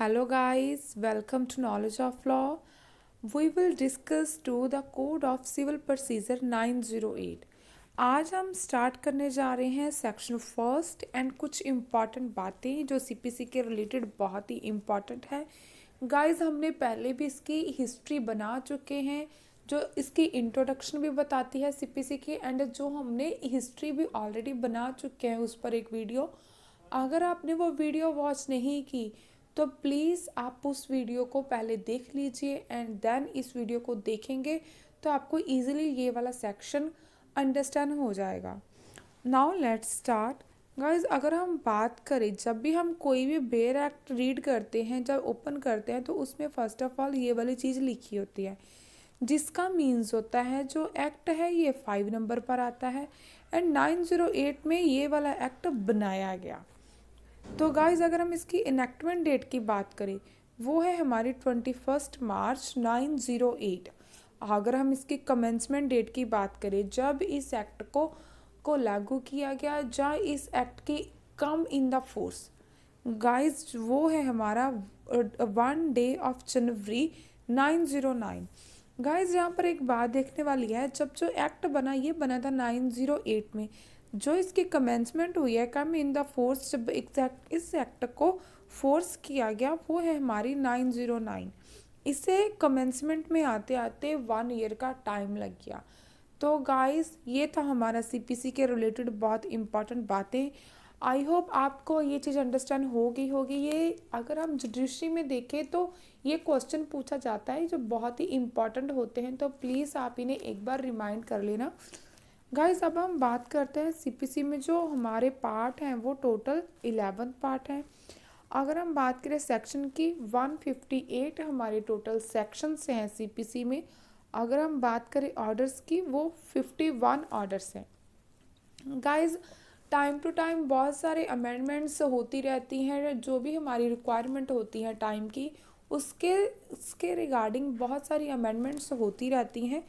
Hello guys, welcome to Knowledge of Law. We will discuss to the Code of Civil Procedure 908. आज हम start करने जा रहे हैं सेक्शन फर्स्ट एंड कुछ इम्पॉर्टेंट बातें जो सीपीसी के रिलेटेड बहुत ही इम्पॉर्टेंट है। गाइस हमने पहले भी इसकी हिस्ट्री बना चुके हैं जो इसकी इंट्रोडक्शन भी बताती है सीपीसी की, एंड जो हमने हिस्ट्री भी ऑलरेडी बना चुके हैं उस पर एक वीडियो। अगर आपने वो वीडियो वॉच नहीं की तो प्लीज़ आप उस वीडियो को पहले देख लीजिए एंड देन इस वीडियो को देखेंगे तो आपको इजीली ये वाला सेक्शन अंडरस्टैंड हो जाएगा। Now let's start guys. अगर हम बात करें, जब भी हम कोई भी बेयर एक्ट रीड करते हैं, जब ओपन करते हैं तो उसमें फ़र्स्ट ऑफ ऑल ये वाली चीज़ लिखी होती है जिसका मीन्स होता है जो एक्ट है ये 5 नंबर पर आता है एंड 908 में ये वाला एक्ट बनाया गया। तो गाइज़ अगर हम इसकी इनेक्टमेंट डेट की बात करें वो है हमारी 21 मार्च 908। अगर हम इसकी कमेंसमेंट डेट की बात करें जब इस एक्ट को लागू किया गया, जहाँ इस एक्ट की कम इन द फोर्स, गाइज वो है हमारा 1 डे ऑफ जनवरी 909। गाइज यहाँ पर एक बात देखने वाली है, जब जो एक्ट बना ये बना था 908 में, जो इसकी कमेंसमेंट हुई है कम इन द फोर्स जब एग्जैक्ट इस एक्ट को फोर्स किया गया वो है हमारी 909। इसे कमेंसमेंट में आते आते 1 ईयर का टाइम लग गया। तो गाइस ये था हमारा सीपीसी के रिलेटेड बहुत इंपॉर्टेंट बातें। आई होप आपको ये चीज़ अंडरस्टैंड होगी। ये अगर हम जुडिशरी में देखें तो ये क्वेश्चन पूछा जाता है जो बहुत ही इंपॉर्टेंट होते हैं, तो प्लीज़ आप इन्हें एक बार रिमाइंड कर लेना। गाइस अब हम बात करते हैं सीपीसी में जो हमारे पार्ट हैं वो टोटल 11 पार्ट हैं। अगर हम बात करें सेक्शन की 158 हमारे टोटल सेक्शंस हैं सीपीसी में। अगर हम बात करें ऑर्डर्स की वो 51 ऑर्डर्स हैं। गाइस टाइम टू टाइम बहुत सारे अमेंडमेंट्स होती रहती हैं, जो भी हमारी रिक्वायरमेंट होती है टाइम की उसके रिगार्डिंग बहुत सारी अमेंडमेंट्स होती रहती हैं।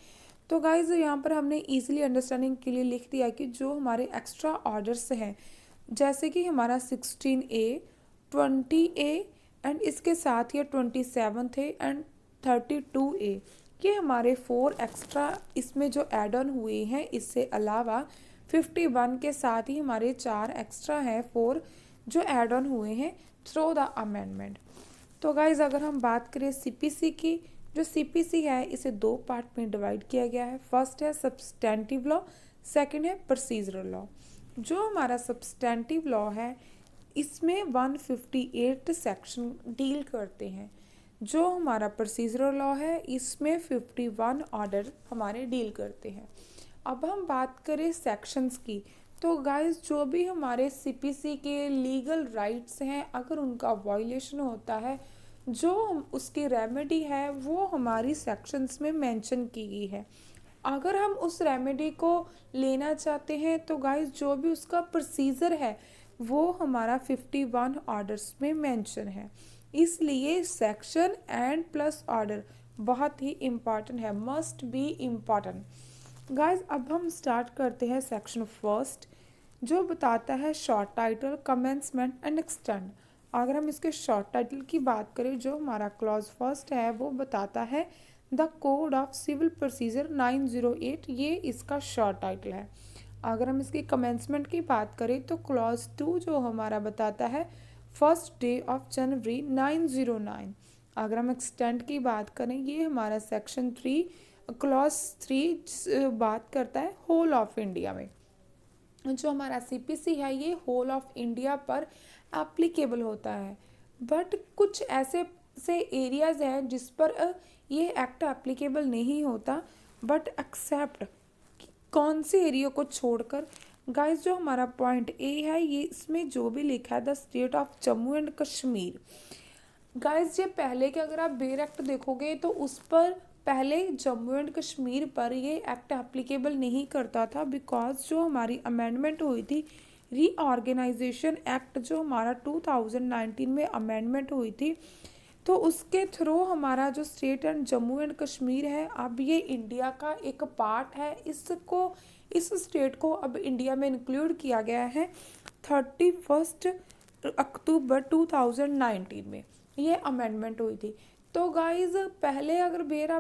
तो गाइज़ यहाँ पर हमने इजीली अंडरस्टैंडिंग के लिए लिख दिया कि जो हमारे एक्स्ट्रा ऑर्डर्स हैं जैसे कि हमारा 16A 20A एंड इसके साथ ये 27 थे एंड 32A, ये हमारे 4 एक्स्ट्रा इसमें जो एड ऑन हुए हैं। इससे अलावा 51 के साथ ही हमारे 4 एक्स्ट्रा हैं 4 जो एड ऑन हुए हैं थ्रू द अमेंडमेंट। तो गाइज़ अगर हम बात करें सीपीसी की, जो सीपीसी है इसे 2 पार्ट में डिवाइड किया गया है। फर्स्ट है सब्सटेंटिव लॉ, सेकंड है प्रोसीजरल लॉ। जो हमारा सब्सटेंटिव लॉ है इसमें 158 सेक्शन डील करते हैं। जो हमारा प्रोसीजरल लॉ है इसमें 51 ऑर्डर हमारे डील करते हैं। अब हम बात करें सेक्शंस की, तो गाइस जो भी हमारे सीपीसी के लीगल राइट्स हैं अगर उनका वायलेशन होता है, जो उसकी रेमेडी है वो हमारी सेक्शंस में मेंशन की गई है। अगर हम उस रेमेडी को लेना चाहते हैं तो गाइस जो भी उसका प्रोसीजर है वो हमारा 51 ऑर्डर्स में मेंशन है। इसलिए सेक्शन एंड प्लस ऑर्डर बहुत ही इम्पॉर्टेंट है, मस्ट बी इम्पॉर्टेंट। गाइस अब हम स्टार्ट करते हैं सेक्शन फर्स्ट जो बताता है short title, commencement and extend. अगर हम इसके शॉर्ट टाइटल की बात करें, जो हमारा क्लॉज फर्स्ट है वो बताता है the code of civil procedure 908, ये इसका शॉर्ट टाइटल है। अगर हम इसकी कमेंसमेंट की बात करें तो क्लॉज 2 जो हमारा बताता है फर्स्ट डे ऑफ जनवरी 909। अगर हम एक्सटेंड की बात करें ये हमारा सेक्शन 3 क्लॉज 3 बात करता है होल ऑफ इंडिया में। जो हमारा सीपीसी है ये होल ऑफ इंडिया पर एप्लीकेबल होता है, बट कुछ ऐसे एरियाज़ हैं जिस पर ये एक्ट एप्लीकेबल नहीं होता, बट एक्सेप्ट कौन से एरिया को छोड़कर। गाइस जो हमारा पॉइंट ए है ये इसमें जो भी लिखा है the state of Jammu and Kashmir. Guys ये पहले के अगर आप बेर एक्ट देखोगे तो उस पर पहले जम्मू एंड कश्मीर पर ये एक्ट एप्लीकेबल नहीं करता था, बिकॉज जो हमारी अमेंडमेंट हुई थी रीऑर्गेनाइजेशन एक्ट जो हमारा 2019 में अमेंडमेंट हुई थी, तो उसके थ्रू हमारा जो state and Jammu and Kashmir है अब ये इंडिया का एक पार्ट है। इस स्टेट को अब इंडिया में इंक्लूड किया गया है 31 अक्टूबर 2019 में। ये अमेंडमेंट हुई थी। तो गाइज पहले अगर बेर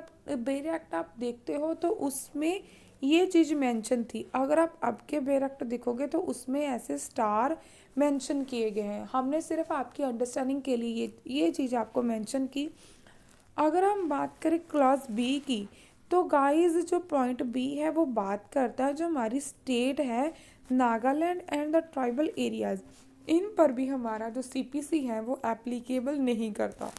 एक्ट आप देखते हो तो उसमें ये चीज़ मेंशन थी। अगर आप अब के बेर एक्ट देखोगे तो उसमें ऐसे स्टार मेंशन किए गए हैं। हमने सिर्फ आपकी अंडरस्टैंडिंग के लिए ये चीज़ आपको मेंशन की। अगर हम बात करें क्लॉज बी की, तो गाइस जो पॉइंट बी है वो बात करता है जो हमारी स्टेट है Nagaland and the tribal areas, इन पर भी हमारा जो सीपीसी है वो एप्लीकेबल नहीं करता।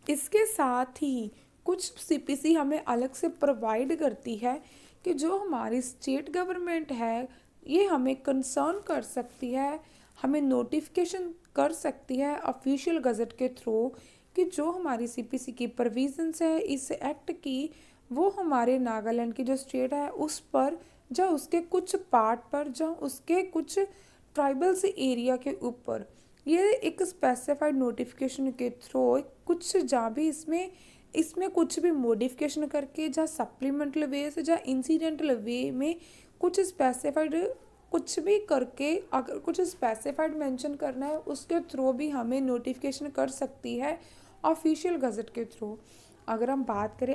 इसके साथ ही कुछ सीपीसी हमें अलग से प्रोवाइड करती है कि जो हमारी स्टेट गवर्नमेंट है ये हमें कंसर्न कर सकती है, हमें नोटिफिकेशन कर सकती है ऑफिशियल गज़ट के थ्रू कि जो हमारी सीपीसी की प्रोविजंस है इस एक्ट की वो हमारे नागालैंड की जो स्टेट है उस पर या उसके कुछ पार्ट पर या उसके कुछ ट्राइबल्स एरिया के ऊपर ये एक स्पेसिफाइड नोटिफिकेशन के थ्रू कुछ जहाँ भी इसमें कुछ भी मॉडिफिकेशन करके या सप्लीमेंटल वे से या इंसिडेंटल वे में कुछ स्पेसिफाइड कुछ भी करके अगर कुछ स्पेसिफाइड मेंशन करना है उसके थ्रू भी हमें नोटिफिकेशन कर सकती है ऑफिशियल गज़ट के थ्रू। अगर हम बात करें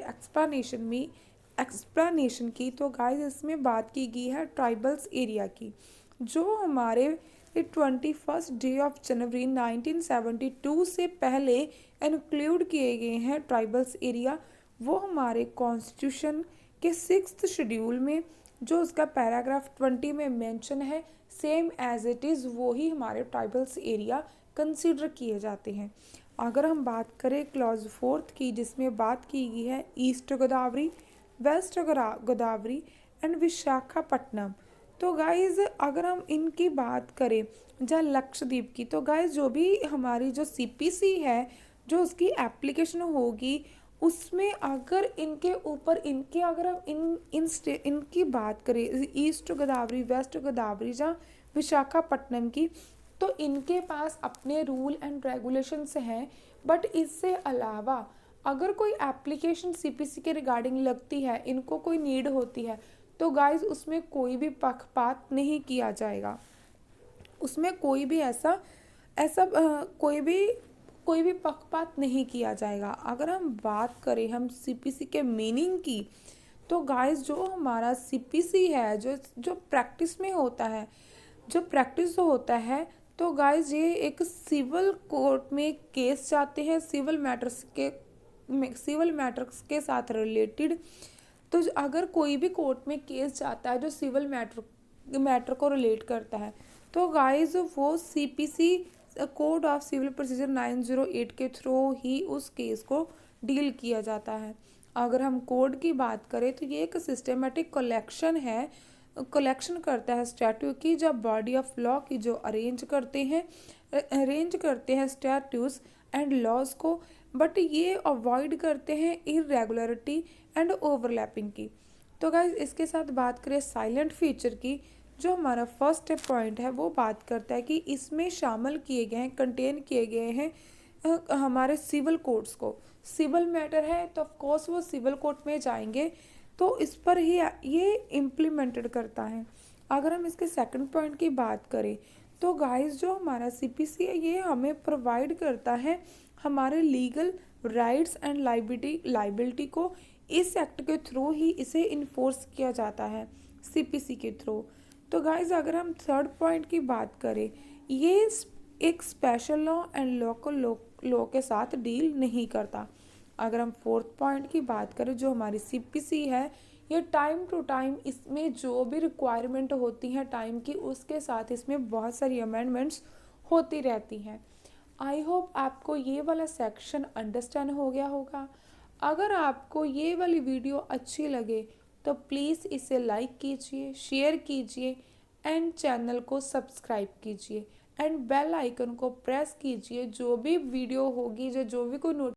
एक्सप्लेनेशन की, तो गाइस इसमें बात की गई है ट्राइबल्स एरिया की, जो हमारे 21 ऑफ जनवरी 1972 से पहले इंक्लूड किए गए हैं ट्राइबल्स एरिया। वो हमारे कॉन्स्टिट्यूशन के 6th शेड्यूल में जो उसका पैराग्राफ 20 में मेंशन है सेम एज इट इज़ वो ही हमारे ट्राइबल्स एरिया कंसीडर किए जाते हैं। अगर हम बात करें क्लॉज 4 की, जिसमें बात की गई है east Godavari, west Godavari and Visakhapatnam, तो गाइज अगर हम इनकी बात करें या लक्षद्वीप की, तो गाइज जो भी हमारी जो सीपीसी है जो उसकी एप्लीकेशन होगी उसमें अगर इनके ऊपर इनके अगर हम इनकी बात करें ईस्ट गोदावरी, वेस्ट गोदावरी या विशाखापट्टनम की, तो इनके पास अपने रूल एंड रेगुलेशंस हैं। बट इससे अलावा अगर कोई एप्लीकेशन सीपीसी के रिगार्डिंग लगती है, इनको कोई नीड होती है, तो गाइस उसमें कोई भी पक्षपात नहीं किया जाएगा। उसमें कोई भी ऐसा ऐसा कोई भी पक्षपात नहीं किया जाएगा। अगर हम बात करें हम सीपीसी के मीनिंग की, तो गाइस जो हमारा सीपीसी है जो जो प्रैक्टिस में होता है जो प्रैक्टिस होता है तो गाइस ये एक सिविल कोर्ट में केस जाते हैं सिविल मैटर्स के साथ रिलेटेड। तो अगर कोई भी कोर्ट में केस जाता है जो सिविल मैटर को रिलेट करता है, तो गाइस वो CPC code of civil procedure 908 के थ्रू ही उस केस को डील किया जाता है। अगर हम कोड की बात करें तो ये एक सिस्टमेटिक कलेक्शन करता है स्टैट्यूट की, जब बॉडी ऑफ लॉ की जो अरेंज करते हैं स्टैट्यूट्स एंड लॉज को, बट ये अवॉइड करते हैं इरेगुलरिटी एंड ओवरलैपिंग की। तो गाइज इसके साथ बात करें साइलेंट फीचर की, जो हमारा फर्स्ट पॉइंट है वो बात करता है कि इसमें शामिल किए गए हैं कंटेन किए गए हैं हमारे सिविल कोर्ट्स को। सिविल मैटर है तो ऑफ कोर्स वो सिविल कोर्ट में जाएंगे, तो इस पर ही ये इम्प्लीमेंटेड करता है। अगर हम इसके सेकंड पॉइंट की बात करें तो गाइस जो हमारा सीपीसी है ये हमें प्रोवाइड करता है हमारे लीगल राइट्स एंड लाइबिलिटी को। इस एक्ट के थ्रू ही इसे इन्फोर्स किया जाता है सीपीसी के थ्रू। तो गाइस अगर हम थर्ड पॉइंट की बात करें, ये एक special law and local law के साथ डील नहीं करता। अगर हम फोर्थ पॉइंट की बात करें जो हमारी सीपीसी है, ये टाइम टू टाइम इसमें जो भी रिक्वायरमेंट होती हैं टाइम की, उसके साथ इसमें बहुत सारी अमेंडमेंट्स होती रहती हैं। आई होप आपको ये वाला सेक्शन अंडरस्टैंड हो गया होगा। अगर आपको ये वाली वीडियो अच्छी लगे तो प्लीज़ इसे लाइक कीजिए, शेयर कीजिए एंड चैनल को सब्सक्राइब कीजिए एंड बेल आइकन को प्रेस कीजिए। जो भी वीडियो होगी जो भी कोई